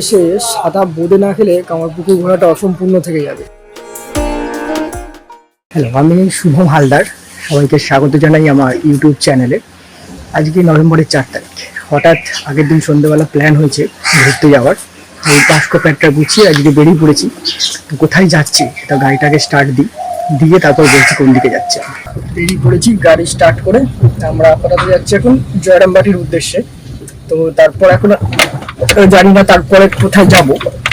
এসে সাদা বোঁদে না খেলে কামারপুকুর ঘোরাটা অসম্পূর্ণ থেকে যাবে। হ্যালো, আমি শুভম হালদার, সবাইকে স্বাগত জানাই আমার ইউটিউব চ্যানেলে। আজকে নভেম্বরের 4 তারিখ। হঠাৎ আগের দিন সন্ধ্যেবেলা প্ল্যান হয়েছে ঘুরতে যাওয়ার। এই বাস্কো প্যাকটা গুছিয়ে আজকে বেরিয়ে পড়েছি। তো কোথায় যাচ্ছি সেটা গাড়িটাকে স্টার্ট দিয়ে তারপর বলছি কোন দিকে যাচ্ছে। বেরিয়ে পড়েছি গাড়ি স্টার্ট করে। আমরা আপাতত যাচ্ছি এখন জয়রামবাটির উদ্দেশ্যে। তো তারপর এখন জানি না তারপরে কোথায় যাব।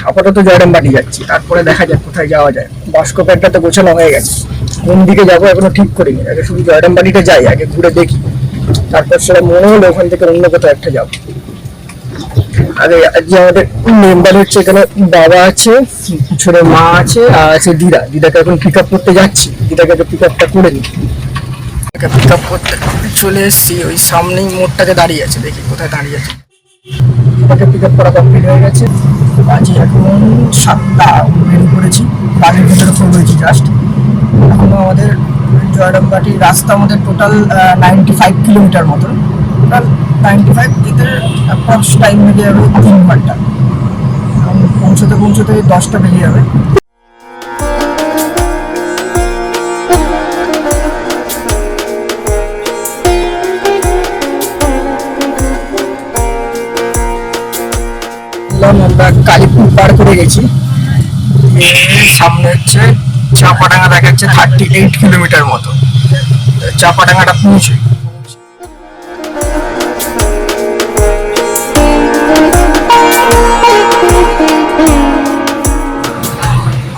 আপাতত জয়রামবাটি যাচ্ছি, তারপরে দেখা যাক কোথায় যাওয়া যায়। বাস্কো প্যাকটা তো গোছানো হয়ে গেছে, কোন দিকে যাবো এখনো ঠিক করিনি। আগে শুধু জয়রামবাটিতে যাই, আগে ঘুরে দেখি, তারপর সেটা মনে হলো ওখান থেকে অন্য কোথাও একটা যাবো। আগে যে আমাদের মেম্বার হচ্ছে, এখানে বাবা আছে, ছোট মা আছে, আর আছে দিদাকে এখন পিক আপ করতে যাচ্ছি। দিদাকে পিক আপটা করে নিই। পিক আপ করতে চলে এসেছি, ওই সামনেই মোড়টাকে দাঁড়িয়ে আছে, দেখি কোথায় দাঁড়িয়ে আছে। দিদাকে পিক আপ করা কমপ্লিট হয়ে গেছে। বাজে এখন 7টা, বেরিয়ে পড়েছি, বাড়ির ভিতরে পড়েছি জাস্ট। এখনো আমাদের জয়রামবাটির রাস্তা আমাদের টোটাল 95 কিলোমিটার মতো। টোটাল 95 যেতে অ্যাপ্রক্স টাইম লেগে যাবে 3 ঘন্টা। পৌঁছতে 10টা বেজে যাবে। আমরা কালীপুর পার করে গেছি। সামনে হচ্ছে চাপাডাঙ্গা, দেখাচ্ছে 38 কিলোমিটার মতো। চাপাডাঙ্গাটা পৌঁছে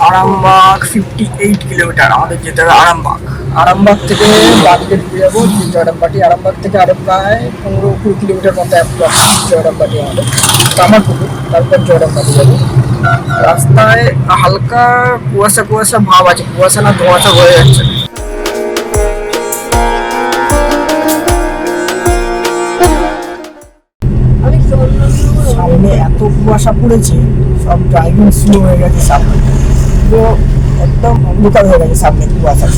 আরামবাগ 58 কিলোমিটার আমাদের যেতে হবে। আরামবাগ থেকে বাড়িতে ঢুকে যাবো জয়রামবাটি। আরামবাগ থেকে আরো প্রায় 15-20 কিলোমিটার মতো জয়রামবাটি আমাদের কামারপুকুর, তারপর জয়রামবাটি যাবো। রাস্তায় হালকা কুয়াশা ভাব আছে, কুয়াশা না ধোঁয়াশা হয়ে যাচ্ছে। সামনে এত কুয়াশা পড়েছে, সব ড্রাইভিং স্লো হয়ে গেছে। সামনে তো একদম অন্ধকার হয়ে গেছে, সামনে কুয়াশা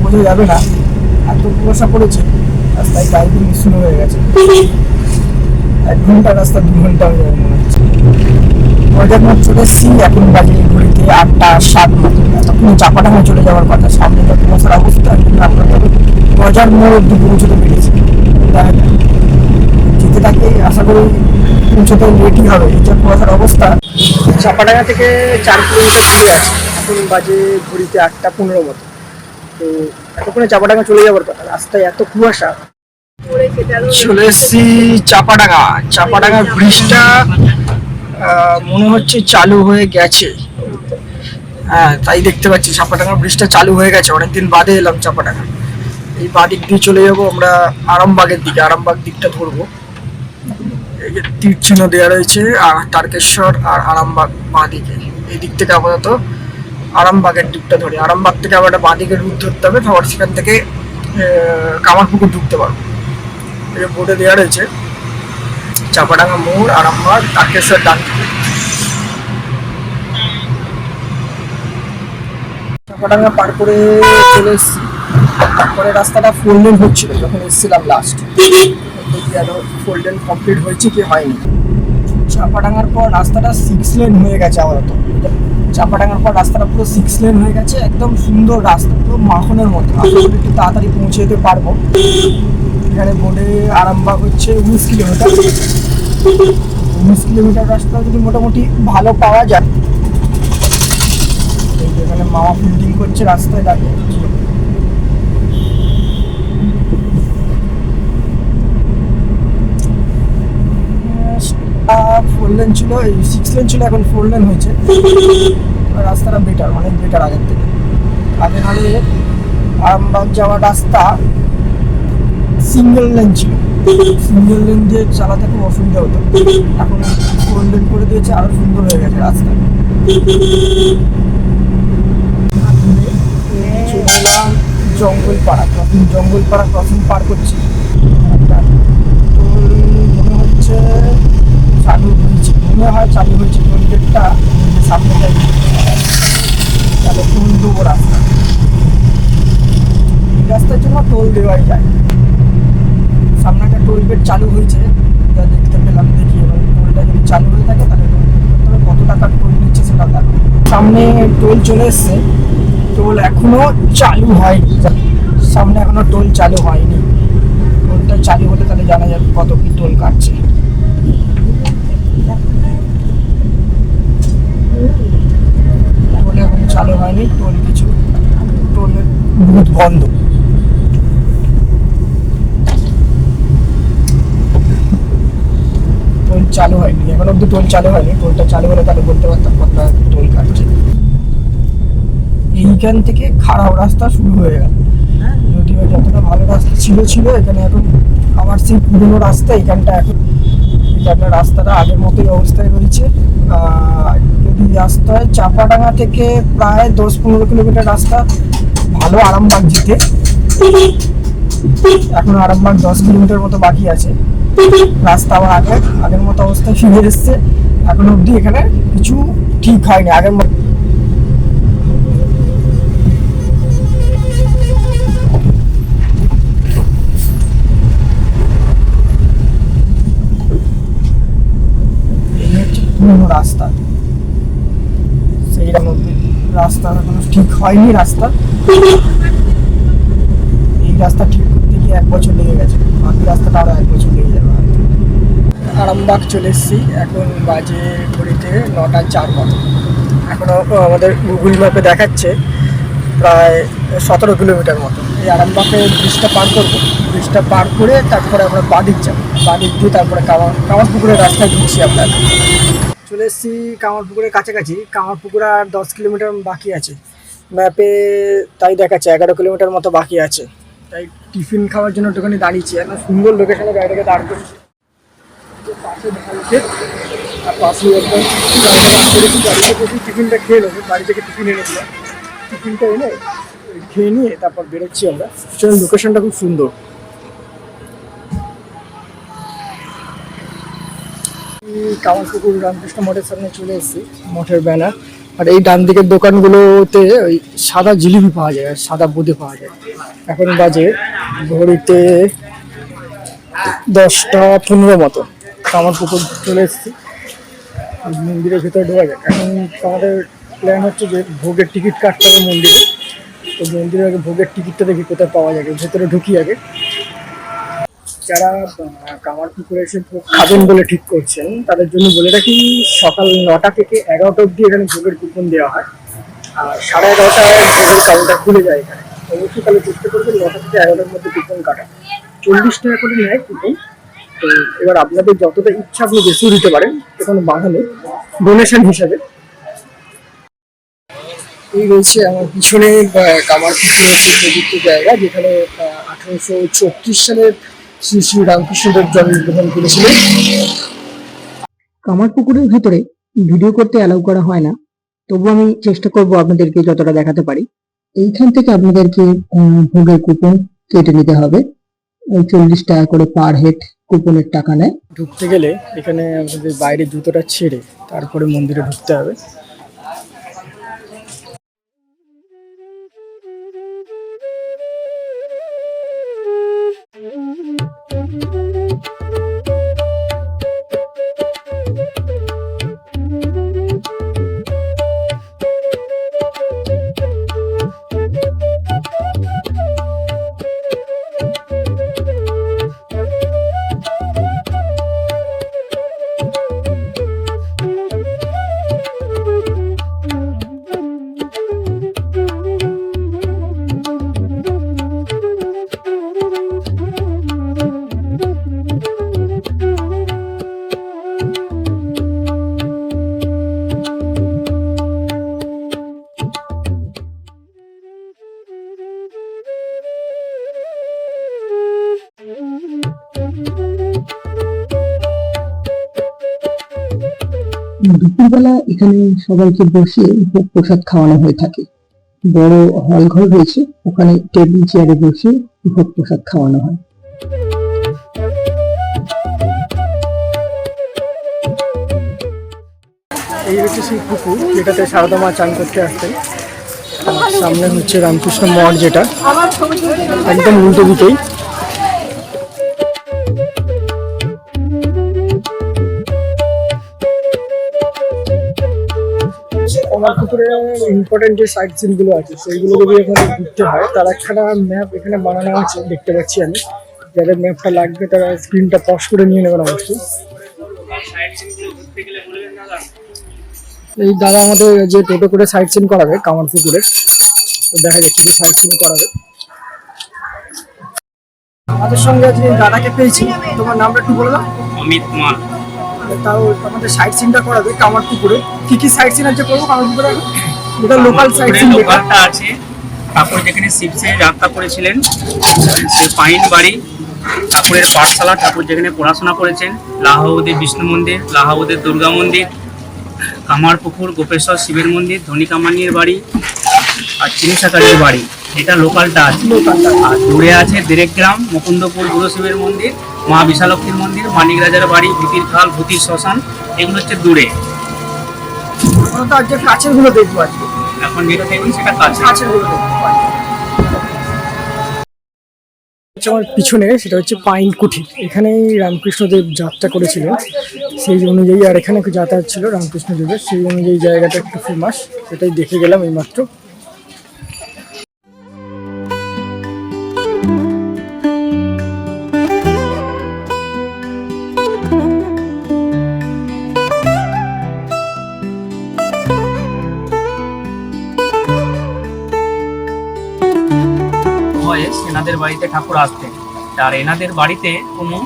বোঝা যাবে না, এত কুয়াশা পড়েছে। রাস্তায় ড্রাইভিং স্লো হয়ে গেছে। 1 ঘন্টা রাস্তা 2 ঘন্টা হয়ে যাবে মনে হচ্ছে। মজার মত চলে এসেছি, এখন বাজে ঘড়িতে 8টা 7 মতো। এতক্ষণ চাপাডাঙ্গা চলে যাওয়ার কথা, সামনে তো কুয়াশার অবস্থা। আমরা মজার মোড় অব্দি পৌঁছতে পেরেছি। যেতে থাকে, আশা করি পৌঁছতে লেটই হবে, এই যে কুয়াশার অবস্থা। চাপাডাঙ্গা থেকে 4 কিলোমিটার দূরে আছে, এখন বাজে ঘড়িতে 8টা 15 মতো। তো এতক্ষণে চাপাডাঙ্গা চলে যাওয়ার কথা, রাস্তায় এত কুয়াশা। চলে এসেছি চাপাডাঙ্গা ব্রিজটা মনে হচ্ছে চালু হয়ে গেছে। হ্যাঁ, তাই দেখতে পাচ্ছি চাপাডাঙ্গা ব্রিজটা চালু হয়ে গেছে। অনেকদিন বাদে এলাম চাপাডাঙ্গা। এই বাঁ দিক দিয়ে চলে যাবো আমরা আরামবাগের দিকে, আরামবাগ দিকটা ধরবো। এই যে তীর চিহ্ন দেওয়া রয়েছে, আর তারকেশ্বর আর আরামবাগ বাঁ দিকে। এই দিক থেকে আপাতত আরামবাগের দিকটা ধরি। আরামবাগ থেকে আবার একটা বাঁ দিকে রুট ধরতে হবে, তারপর সেখান থেকে কামারপুকুর ঢুকতে পারবো। এই যে বোর্ডে দেওয়া রয়েছে চাপাডাঙ্গা মোড়, আরামবাগ, তারকেশ্বর ডান দিকে। চাপাডাঙ্গা পার করে চলে এসেছি। তারপরে রাস্তাটা 4 লেন হচ্ছিল যখন এসেছিলাম লাস্ট। দেখি আরো 4 লেন কমপ্লিট হয়েছে কি হয়নি। চাপাডাঙ্গার পর রাস্তাটা 6 লেন হয়ে গেছে আপাতত। চাপাডাঙ্গার পর রাস্তাটা পুরো 6 লেন হয়ে গেছে, একদম সুন্দর রাস্তা, পুরো মাখনের মতো। আমি একটু তাড়াতাড়ি পৌঁছে যেতে পারবো। এখানে বোর্ডে আরামবাগ হচ্ছে 19 কিলোমিটার। 19 কিলোমিটার রাস্তা যদি মোটামুটি ভালো পাওয়া যায়। এখানে মামা ফিল্ডিং করছে রাস্তায় দাঁড়িয়ে। 4 লেন ছিল, 6 লেন ছিল, এখন 4 লেন হয়েছে। রাস্তাটা বেটার, অনেক বেটার আগের থেকে। আগে নাহলে আরামবাগ যাওয়ার রাস্তা সিঙ্গেল লেন ছিল, সিঙ্গেল লেন দিয়ে চালাতে খুব অসুবিধা হতো। এখন 4 লেন করে দিয়েছে, আরো সুন্দর হয়ে গেছে রাস্তা। চলে এলাম জঙ্গলপাড়া ক্রসিং পার করছি। মনে হচ্ছে চালু হয়েছে টোল গেটটা সামনে যাই, তাহলে টোল দেবো রাস্তা। এই রাস্তার জন্য টোল দেওয়াই যায়। সামনে একটা টোল গেট চালু হয়েছে, সামনে টোল চলে এসছে, টোল এখনো চালু হয়নি, সামনে এখনো টোল চালু হয়নি। টোলটা চালু হলে তাহলে জানা যাবে কত কি টোল কাটছে। টোল এখন চালু হয়নি, টোল কিছু টোলের বুথ বন্ধ। টোল চালু হয়নি, এখন অব্দি টোল চালু হয়নি। টোলটা চালু হলে তাহলে বলতে পারতাম কতটা টোল কাটছে। এইখান থেকে খারাপ রাস্তা শুরু হয়ে গেল, যদিও যতটা ভালো রাস্তা ছিল এখানে এখন আমার সেই পুরনো রাস্তা। এখানটা রাস্তাটা আগের মতোই অবস্থায় রয়েছে। যদি রাস্তা হয় চাপাডাঙ্গা থেকে প্রায় 10-15 কিলোমিটার রাস্তা ভালো আরামবাগ যেতে, এখন আরামবাগ 10 কিলোমিটার মতো বাকি আছে। রাস্তা আবার আগের মতো অবস্থায় ফিরে এসছে। এখন অবধি এখানে কিছু ঠিক হয়নি আগের মতো। পুরনো রাস্তা, সেই রাস্তা এখনো ঠিক হয়নি। রাস্তা এই রাস্তা ঠিক করতে গিয়ে 1 বছর লেগে গেছে, বাকি রাস্তাটা আরো 1 বছর লেগে যাবে। আরামবাগ চলে এসেছি, এখন বাজে ঘড়িতে 9টা 4 মতো। এখনো আমাদের গুগল ম্যাপে দেখাচ্ছে প্রায় 17 কিলোমিটার মতো। এই আরামবাগে ব্রিজটা পার করবো, ব্রিজটা পার করে তারপরে আমরা বাদিক যাবো, বাদিক দিয়ে তারপরে কামারপুকুরের রাস্তায় ঢুকছি। আপনার চলে এসেছি কামারপুকুরের কাছাকাছি। কামারপুকুর আর 10 কিলোমিটার বাকি আছে, ম্যাপে তাই দেখাচ্ছে 11 কিলোমিটার মতো বাকি আছে। তাই টিফিন খাওয়ার জন্য একটুখানি দাঁড়িয়েছি। একটা সুন্দর লোকেশনে গাড়িটাকে দাঁড় করছি, পাশে ঢালছে আর পাশেই একদম করেছি। গাড়িতে বসে টিফিনটা খেয়ে নেবো, বাড়ি থেকে টিফিন এনেছিলাম। টিফিনটা এনে খেয়ে নিয়ে তারপর বেরোচ্ছি আমরা। লোকেশনটা খুব সুন্দর। কামারপুকুর রামকৃষ্ণ মঠের সামনে চলে এসেছি, মঠের ব্যানার। আর এই ডান দিকের দোকানগুলোতে ওই সাদা জিলিপি পাওয়া যায় আর সাদা বোঁদে পাওয়া যায়। এখন বাজে ঘড়িতে 10টা 15 মতো। কামারপুকুর চলে এসেছি, মন্দিরের ভিতরে ঢোকা যায়। এখন আমাদের প্ল্যান হচ্ছে যে ভোগের টিকিট কাটতে হবে মন্দিরে। তো মন্দিরে আগে ভোগের টিকিটটা দেখি কোথায় পাওয়া যাবে, ভেতরে ঢুকি আগে। যারা কামারপুকুরে এসে ভোগ খাবেন বলে ঠিক করছেন তাদের জন্য বলে রাখি, সকাল 9টা থেকে 11টা অবধি এখানে ভোগের কুপন দেওয়া হয়। আর 11:30টায় ভোগের কাউন্টার খুলে যায় এখানে। অবশ্যই তাহলে চেষ্টা করবেন 9টা থেকে 11টার মধ্যে কুপন কাটা। 40 টাকা করে নেয় কুপন। তো এবার আপনাদের যতটা ইচ্ছা আপনি বেশিও দিতে পারেন, কোনো বাধা নেই, ডোনেশন হিসাবে। এই রয়েছে আমার পিছনে কামারপুকুরের সেই পবিত্র জায়গা, যেখানে 1834 সালের শ্রী শ্রী রামকৃষ্ণদেব জন্মগ্রহণ করেছিলেন। কামারপুকুরের ভিতরে ভিডিও করতে অ্যালাউ করা হয় না, তবু আমি চেষ্টা করব আপনাদেরকে যতটা দেখাতে পারি। এইখান থেকে আপনাদেরকে ভোগের কুপন কেটে নিতে হবে। 40 টাকা করে পার হেড কুপনের টাকা নেয়। ঢুকতে গেলে এখানে আমাদের বাইরে জুতোটা ছেড়ে তারপরে মন্দিরে ঢুকতে হবে। দুপুরবেলা এখানে সবাইকে বসে ভোগ প্রসাদ খাওয়ানো হয়ে থাকে। বড় হল ঘর রয়েছে, ওখানে টেবিল চেয়ারে বসে ভোগ প্রসাদ খাওয়ানো হয়। এই হচ্ছে সেই পুকুর যেটাতে সারদা মা চান করতে আসতেন। সামনে হচ্ছে রামকৃষ্ণ মঠ, যেটা একদম উল্টো দিকেই। কামারপুকুরে ইম্পর্টেন্ট যে সাইট সিনগুলো আছে সেইগুলো যদি এখানে ঘুরতে হয় তার একখানা ম্যাপ এখানে বানানো আছে, দেখতে পাচ্ছি আমি। যাদের ম্যাপটা লাগবে তারা স্ক্রিনটা পজ করে নিয়ে নেবেন অবশ্যই। এই দাদা আমাদের যে টোটো করে সাইট সিন করাবে কামারপুকুরের, তো দেখা যাচ্ছে যে সাইট সিন করাবে। আমাদের সঙ্গে আজকে দাদাকে পেয়েছি, তোমার নামটা একটু বলে দাও। অমিত মাল। তাও আমাদের সাইট সিনটা করাবে কামারপুকুরে। কি কি সাইট সিন আছে করবো কামারপুকুরে? এটা লোকাল সাইট সিন লোকালটা আছে, ঠাকুর যেখানে শিবসে যাত্রা করেছিলেন সে পাইন বাড়ি, ঠাকুরের পাঠশালা, ঠাকুর যেখানে পড়াশোনা করেছেন, লাহাউদের বিষ্ণু মন্দির, লাহাউদের দুর্গা মন্দির, কামারপুকুর গোপেশ্বর শিবের মন্দির, ধনিকামানির বাড়ি আর চিনিসাকারের বাড়ি, এটা লোকালটা আছে। আর দূরে আছে দেরেক গ্রাম, মুকুন্দপুর গুরু শিবের মন্দির, মা বিশালক্ষীর মন্দির, মানিক রাজার বাড়ি, ভূতির খাল, ভূতির শ্মশান, এগুলো হচ্ছে দূরে। আজকে কাছের গুলো দেখবো, আজকে এখন যেটা দেখবেন সেটা কাছের গুলো দেখবো। আমার পিছনে সেটা হচ্ছে পাইন কুঠি, এখানেই রামকৃষ্ণদেব যাত্রা করেছিলেন সেই অনুযায়ী, আর এখানে যাতায়াত ছিল রামকৃষ্ণদেবের, সেই অনুযায়ী জায়গাটা একটু ফেমাস, সেটাই দেখে গেলাম এইমাত্র। এনাদের বাড়িতে ঠাকুর আসতেন, আর এনাদের বাড়িতে কোনো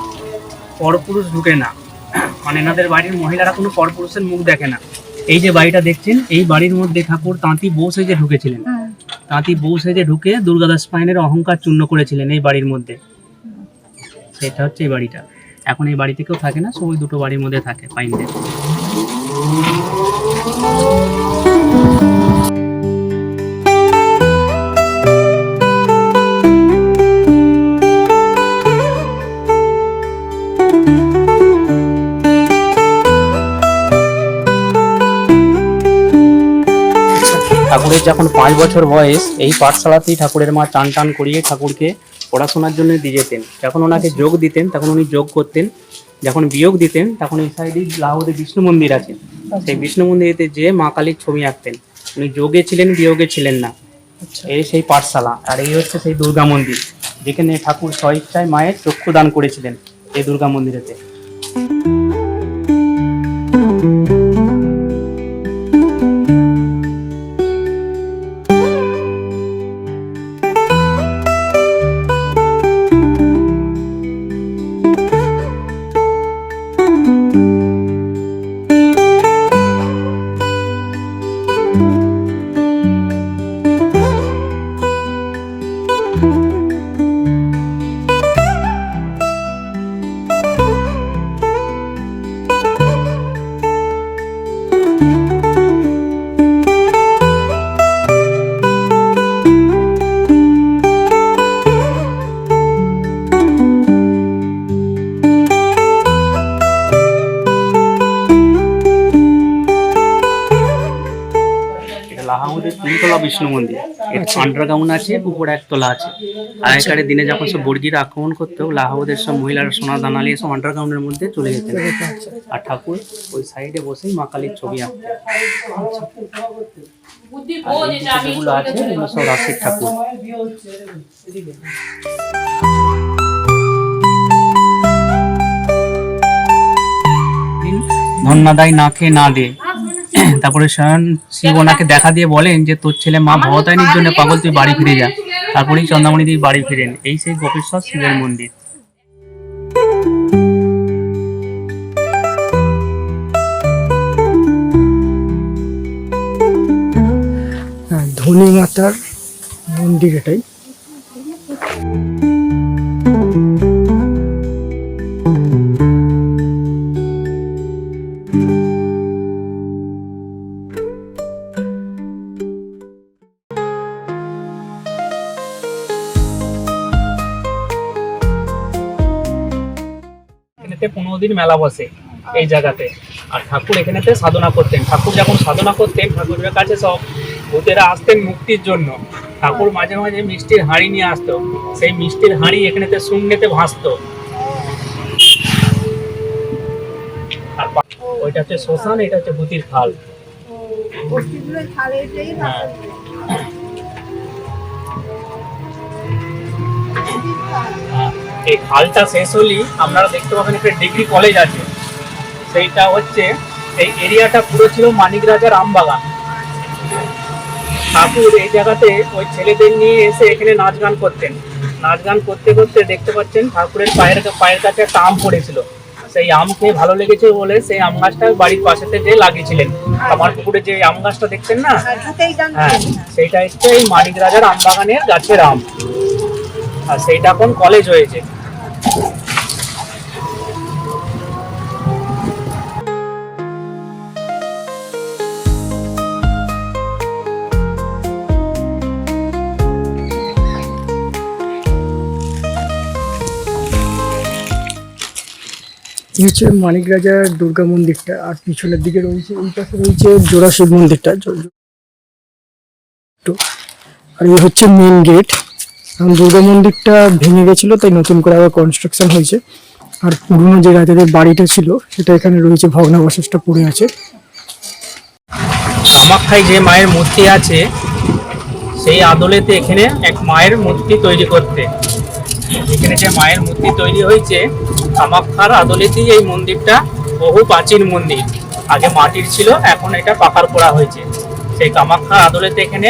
পরপুরুষ ঢুকে না, মানে এনাদের বাড়ির মহিলারা কোনো পরপুরুষের মুখ দেখে না। এই যে বাড়িটা দেখছেন, এই বাড়ির মধ্যে ঠাকুর তাঁতি বউ সেজে ঢুকেছিলেন, তাঁতি বউ সেজে ঢুকে দুর্গাদাস পাইনের অহংকার চূর্ণ করেছিলেন এই বাড়ির মধ্যে। সেটা হচ্ছে এই বাড়িটা। এখন এই বাড়িতে কেউ থাকে না, সবাই দুটো বাড়ির মধ্যে থাকে পাইনদের। ঠাকুরের যখন 5 বছর বয়স, এই পাঠশালাতেই ঠাকুরের মা টান টান করিয়ে ঠাকুরকে পড়াশোনার জন্য দিয়ে যেতেন। যখন ওনাকে যোগ দিতেন তখন উনি যোগ করতেন, যখন বিয়োগ দিতেন তখন এই সাইডে লাহোরে বিষ্ণু মন্দির আছে, সেই বিষ্ণু মন্দিরেতে যে মা কালীর ছবি আঁকতেন। উনি যোগে ছিলেন, বিয়োগে ছিলেন না। এই সেই পাঠশালা, আর এই হচ্ছে সেই দুর্গা মন্দির যেখানে ঠাকুর স্বইচ্ছায় মায়ের চক্ষু দান করেছিলেন, এই দুর্গা মন্দিরেতে। লাহাউদের 3তলা বিষ্ণু মন্দির, এর আন্ডারগ্রাউন্ড আছে, উপরে একতলা আছে। আগেকার দিনে যখন সব বর্গিরা আক্রমণ করতো, লাহাউদের সব মহিলারা সোনা দানা নিয়ে সব আন্ডারগ্রাউন্ডের মধ্যে চলে যেতেন, আর ঠাকুর ওই সাইডে বসেই মা কালীর ছবি আঁকতেন। যেগুলো আছে এগুলো সব রাসের ঠাকুর। ধন্যাদায় না খেয়ে না দে। তারপরে স্বয়ং শিব ওনাকে দেখা দিয়ে বলেন যে তোর ছেলে মা ভবতারিণীর জন্য পাগল, তুই বাড়ি ফিরে যা। তারপরেই চন্দ্রামণি দেবী বাড়ি ফিরেন। এই সেই গোপেশ্বর শিবের মন্দির। ধনী মাতার মন্দির এটাই। এখানেতে 15 দিন মেলা বসে এই জায়গাতে, আর ঠাকুর এখানেতে সাধনা করতেন। ঠাকুর যখন সাধনা করতেন, ঠাকুরের কাছে সব ভূতেরা আসতেন মুক্তির জন্য। ঠাকুর মাঝে মাঝে মিষ্টির হাঁড়ি নিয়ে আসতো, সেই মিষ্টির হাঁড়ি এখানেতে শূন্যতে ভাসতো। ওইটা হচ্ছে শ্মশান, এটা হচ্ছে ভূতির খাল। হ্যাঁ। এই খালটা শেষ হলেই আপনারা দেখতে পাবেন একটা ডিগ্রি কলেজ আছে, সেইটা হচ্ছে এই এরিয়াটা পুরো ছিল মানিক রাজার আমবাগান। ঠাকুর এই জায়গাতে ওই ছেলেদের নিয়ে এসে এখানে নাচ গান করতেন। নাচ গান করতে করতে দেখতে পাচ্ছেন ঠাকুরের পায়ের কাছে একটা আম পড়েছিল, সেই আম খেয়ে ভালো লেগেছে বলে সেই আম গাছটা বাড়ির পাশেতে যে লাগিয়েছিলেন। আমার পুকুরে যে আম গাছটা দেখছেন না, হ্যাঁ সেইটা হচ্ছে এই মানিক রাজার আমবাগানের গাছের আম, আর সেইটা এখন কলেজ হয়েছে। এই হচ্ছে মানিক রাজার দুর্গা মন্দিরটা, আর পিছনের দিকে রয়েছে এই পাশে রয়েছে জোড়া শিব মন্দিরটা। আর এই হচ্ছে মেন গেট। দুর্গা মন্দিরটা ভেঙে গেছিল, তাই নতুন করে আবার কনস্ট্রাকশন হয়েছে। আর পুরনো যে রাজাদের বাড়িটা ছিল সেটা এখানে রয়েছে, ভগ্নাবশেষটা পড়ে আছে। কামাখ্যায় যে মায়ের মূর্তি আছে সেই আদলেতে এখানে এক মায়ের মূর্তি তৈরি করতে, এখানে যে মায়ের মূর্তি তৈরি হয়েছে কামাখ্যার আদলেতেই। এই মন্দিরটা বহু প্রাচীন মন্দির, আগে মাটির ছিল, এখন এটা পাকার করা হয়েছে। সেই কামাখ্যার আদলেতে এখানে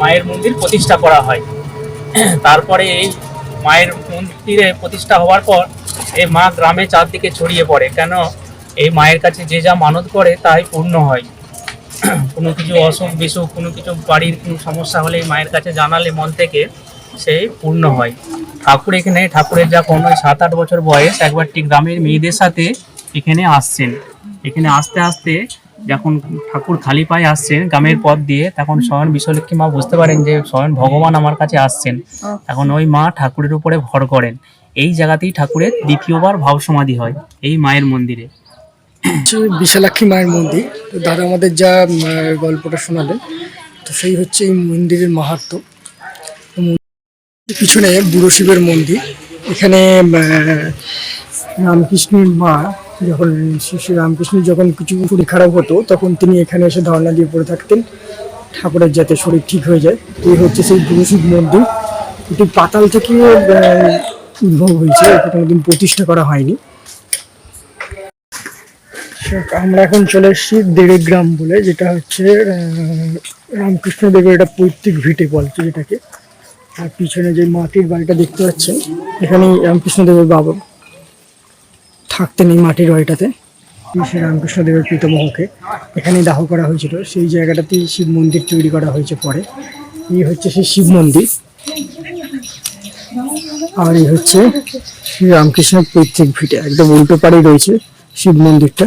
মায়ের মন্দির প্রতিষ্ঠা করা হয়। তারপরে এই মায়ের মন্দিরে প্রতিষ্ঠা হওয়ার পর এই মা গ্রামে চারদিকে ছড়িয়ে পড়ে, কেন এই মায়ের কাছে যে যা মানত করে তাই পূর্ণ হয়। কোনো কিছু অসুখ বিসুখ, কোনো কিছু বাড়ির কোনো সমস্যা হলে এই মায়ের কাছে জানালে মন থেকে সেই পূর্ণ হয়। ঠাকুরের যখন ওই 7-8 বছর বয়স, একবার ঠিক গ্রামের মেয়েদের সাথে এখানে আসছেন। এখানে আস্তে আস্তে যখন ঠাকুর খালি পায়ে আসছেন গ্রামের পথ দিয়ে, তখন স্বয়ং বিশ্বলক্ষ্মী মা বুঝতে পারেন যে স্বয়ং ভগবান আমার কাছে আসছেন। এখন ওই মা ঠাকুরের উপরে ভর করেন। এই জায়গাতেই ঠাকুরের দ্বিতীয়বার ভাব সমাধি হয়, এই মায়ের মন্দিরে। বিশালাক্ষী মায়ের মন্দির। তো দাদা আমাদের যা গল্পটা শোনালেন, তো সেই হচ্ছে এই মন্দিরের মাহাত্ম্য। পিছনে বুড়ো শিবের মন্দির। এখানে রামকৃষ্ণের মা যখন শ্রী রামকৃষ্ণের যখন কিছু শরীর খারাপ হতো, তখন তিনি এখানে এসে ধর্ণা দিয়ে পড়ে থাকতেন ঠাকুরের যাতে শরীর ঠিক হয়ে যায়। এই হচ্ছে সেই বুড়ো শিব মন্দির। এটি পাতাল থেকে উদ্ভব হয়েছে, এটা কোনোদিন প্রতিষ্ঠা করা হয়নি। আমরা এখন চলে এসেছি দেড়ে গ্রাম বলে, যেটা হচ্ছে রামকৃষ্ণ দেবের একটা পৈতৃক ভিটে বলছে যেটাকে। আর পিছনে যে মাটির বাড়িটা দেখতে পাচ্ছেন, এখানেই রামকৃষ্ণ দেবের বাবা থাকতেন এই মাটির বাড়িটাতে। শ্রী রামকৃষ্ণ দেবের পিতামহকে এখানেই দাহ করা হয়েছিল, সেই জায়গাটাতেই শিব মন্দির তৈরি করা হয়েছে পরে। এই হচ্ছে সেই শিব মন্দির, আর এই হচ্ছে শ্রী রামকৃষ্ণের পৈতৃক ভিটে। একদম উল্টো পাড়েই রয়েছে শিব মন্দিরটা।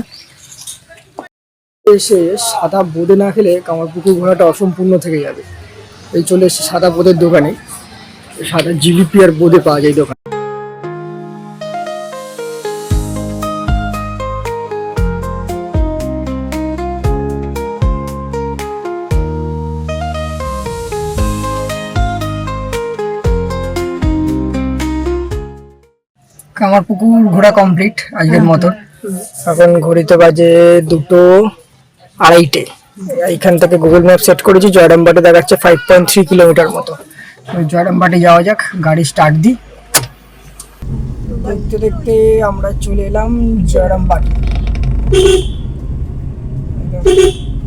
এসে সাদা বোঁদে না খেলে কামারপুকুর ঘোরাটা অসম্পূর্ণ থেকে যাবে। এই চলে এসে সাদা বোঁদের দোকানে, সাদা জিলিপি আর বোঁদে পাওয়া যায় দোকানে। কামারপুকুর ঘোরা কমপ্লিট আজকের মতো। এখন ঘড়িতে বাজে 2:02 এইখান থেকে গুগল ম্যাপ সেট করেছি, জয়রামবাটি দেখাচ্ছে 5.3 কিলোমিটার মতো। জয়রামবাটি যাওয়া যাক, গাড়ি স্টার্ট দিই। দেখতে দেখতে আমরা চলে এলাম জয়রামবাটি।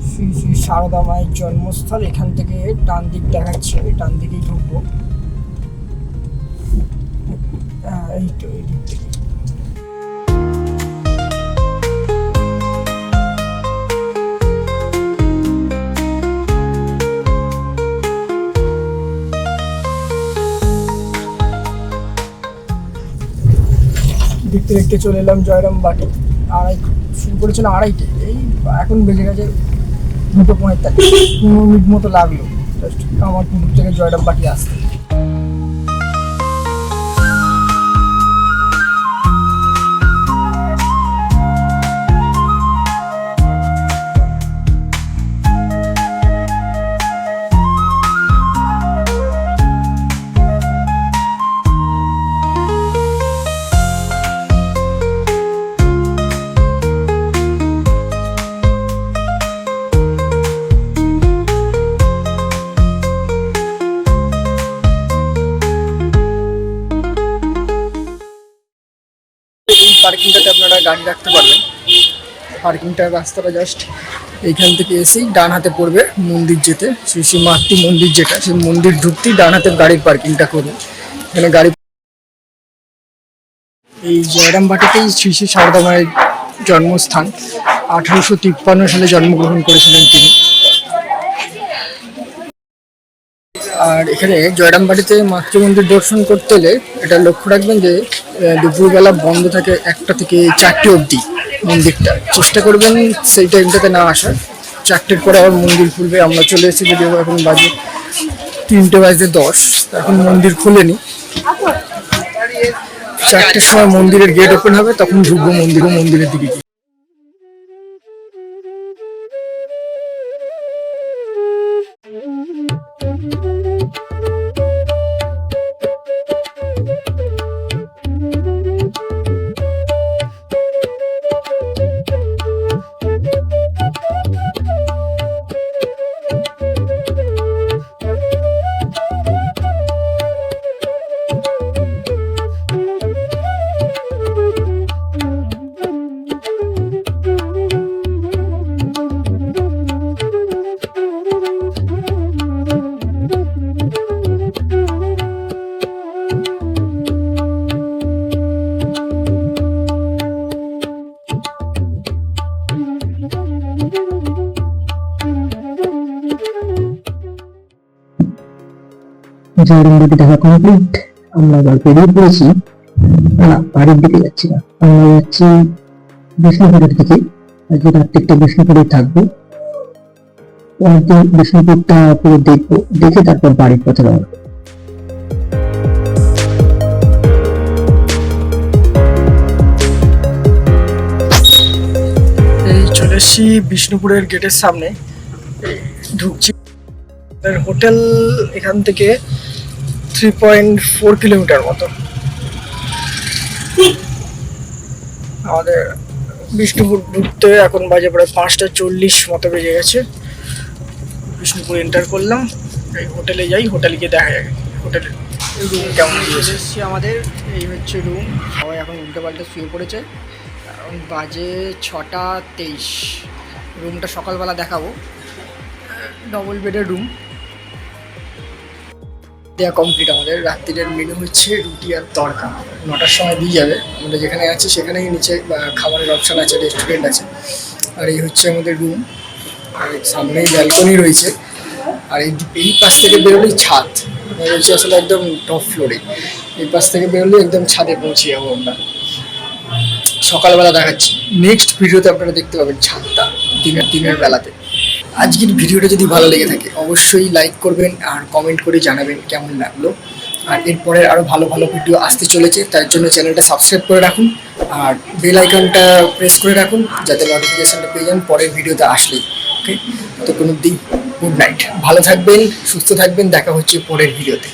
শ্রী শ্রী সারদা মায়ের জন্মস্থল। এখান থেকে ডান দিক দেখাচ্ছে, ডান দিকেই ঢুকবো। এই তো এই দিক থেকে। দেখতে দেখতে চলে এলাম জয়রামবাটি। শুরু করেছিল 2:30, এই এখন বেজে গেছে 2:45। 15 মিনিট মতো লাগলো জাস্ট আমার পুকুর থেকে জয়রামবাটি আসতে। গাড়ি রাখতে পারবেন। পার্কিংটার রাস্তাটা জাস্ট এইখান থেকে এসেই ডান হাতে পড়বে মন্দির যেতে, শ্রী শ্রী মাতৃ মন্দির যেটা, সেই মন্দির ঢুকতেই ডান হাতে গাড়ির পার্কিংটা করবে। এখানে গাড়ি এই জয়রামবাটিতেই শ্রী শ্রী সারদা মায়ের জন্মস্থান। 1853 সালে জন্মগ্রহণ করেছিলেন তিনি। আর এখানে জয়রামবাটিতে মাতৃমন্দির দর্শন করতে এলে এটা লক্ষ্য রাখবেন যে দুপুরবেলা বন্ধ থাকে 1টা থেকে 4টে অবধি মন্দিরটা। চেষ্টা করবেন সেই টাইমটাতে না আসার। 4টের পরে আবার মন্দির খুলবে। আমরা চলে এসেছি যদিও এখন বাজে 3:10। এখন মন্দির খুলেনি। 4টের সময় মন্দিরের গেট ওপেন হবে, তখন ঢুকবো মন্দিরের দিকে। জয়রামবাটি দেখা কমপ্লিট। আমরা এবার বেরিয়ে পড়েছি, না বাড়ির দিকে যাচ্ছি না, আমরা যাচ্ছি বিষ্ণুপুরের দিকে। আজকে রাত্রিটা বিষ্ণুপুরে থাকবো, পরের বিষ্ণুপুরটা পুরো দেখবো, দেখে তারপর বাড়ির পথে রওনা। এই চলে এসেছি বিষ্ণুপুরের গেটের সামনে, ঢুকছি। হোটেল এখান থেকে 3.4 কিলোমিটার মতো। আমাদের বিষ্ণুপুর ঢুকতে এখন বাজে প্রায় 5:40 মতো বেজে গেছে। বিষ্ণুপুর এন্টার করলাম, এই হোটেলে যাই, হোটেলে গিয়ে দেখা যাবে হোটেলের রুম কেমন দিয়েছে। আমাদের এই হচ্ছে রুম। সবাই এখন উল্টো পাল্টে শুয়ে পড়েছে। এখন বাজে 6:23। রুমটা সকালবেলা দেখাবো। ডবল বেডের রুম দেওয়া কমপ্লিট। আমাদের রাত্রির মেনু হচ্ছে রুটি আর তড়কা। 9টার সময় দিয়ে যাবে। আমরা যেখানে আছি সেখানেই নিচে খাবারের অপশান আছে, রেস্টুরেন্ট আছে। আর এই হচ্ছে আমাদের রুম। আর সামনেই ব্যালকনি রয়েছে। আর এই পাশ থেকে বেরোলেই ছাদ, রয়েছে আসলে একদম টপ ফ্লোরে। এই পাশ থেকে বেরোলে একদম ছাদে পৌঁছে যাবো আমরা। সকালবেলা দেখাচ্ছি, নেক্সট ভিডিওতে আপনারা দেখতে পাবেন ছাদটা দিনের বেলাতে। আজকের ভিডিওটা যদি ভালো লেগে থাকে অবশ্যই লাইক করবেন আর কমেন্ট করে জানাবেন কেমন লাগলো। আর এরপরে আরও ভালো ভালো ভিডিও আসতে চলেছে, তার জন্য চ্যানেলটা সাবস্ক্রাইব করে রাখুন আর বেল আইকনটা প্রেস করে রাখুন, যাতে নোটিফিকেশানটা পেয়ে যান পরের ভিডিওতে আসলেই। ওকে, তো কোনো দিন গুড নাইট, ভালো থাকবেন, সুস্থ থাকবেন, দেখা হচ্ছে পরের ভিডিওতে।